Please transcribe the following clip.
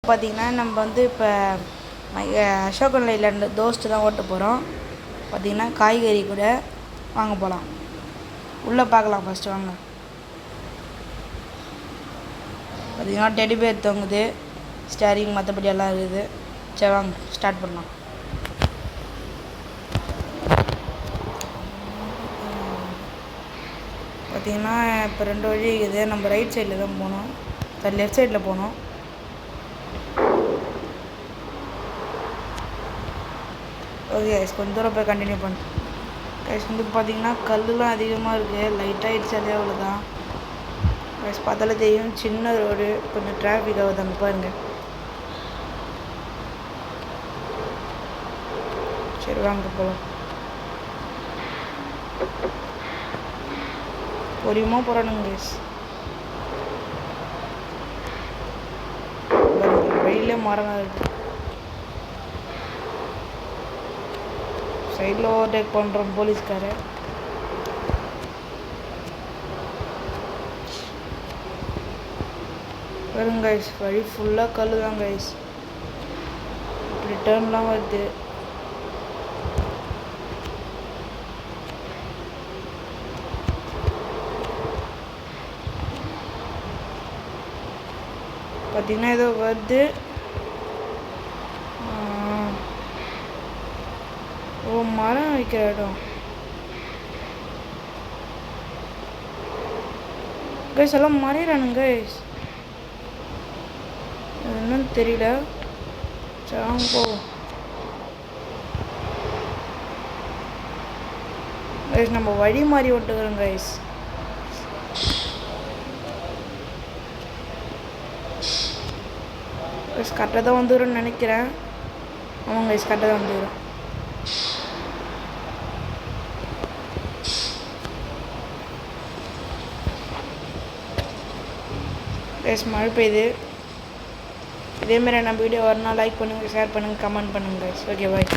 பார்த்திங்கன்னா நம்ம வந்து இப்போ அசோகன் லைலேண்ட் தோஸ்ட்டு தான் ஓட்ட போகிறோம். பார்த்திங்கன்னா காய்கறி கூட வாங்க போகலாம். உள்ளே பார்க்கலாம் ஃபஸ்ட்டு வாங்க. பார்த்திங்கன்னா டெடி பேர் தொங்குது, ஸ்டேரிங் மற்றபடி எல்லாம் இருக்குது. சரி வாங்க ஸ்டார்ட் பண்ணலாம். பார்த்திங்கன்னா இப்போ 2 வழி இருக்குது. நம்ம ரைட் சைடில் தான் போகணும், லெஃப்ட் சைடில் போகணும். ஓகே கைஸ், கொஞ்சம் தூரம் போய் கண்டினியூ பண்ணு கைஸ். வந்து பார்த்திங்கன்னா கல்லுலாம் அதிகமாக இருக்குது, லைட்டாக இடிச்சாலே அவ்வளோதான் கைஸ். பார்த்தாலே தெரியும், சின்ன ரோடு, கொஞ்சம் டிராஃபிக் ஆகுது அங்கே பாருங்கள். சரி வாங்க போகலாம். பொறியுமா போகிறானுங்க கைஸ். வெயிலே மரம் இருக்குது. சைடில் ஓவர்டேக் பண்ணுறோம் போலீஸ்காரை. வரும் கைஸ், வழி ஃபுல்லாக கல் தான் கைஸ். இப்படி டேர்ன்லாம் வருது. பார்த்திங்கன்னா ஏதோ வருது. ஓ, மரம் வைக்கிற இடம் கைஸ். எல்லாம் மறையிறானுங்க கைஸ், என்னன்னு தெரியல. சரி போவோம் கைஸ். நம்ம வழி மாறி ஓட்டுக்கிறோம் கைஸ். கைஸ் கரெக்டாக தான் வந்துடும் நினைக்கிறேன். ஆமாம் கைஸ், கரெக்டாக தான் வந்துடும். கைஸ் மழை பெய்யுது. இதேமாரி நம்ம வீடியோ வரணும், லைக் பண்ணுங்கள், ஷேர் பண்ணுங்கள், கமெண்ட் பண்ணுங்கள் கைஸ். Okay bye.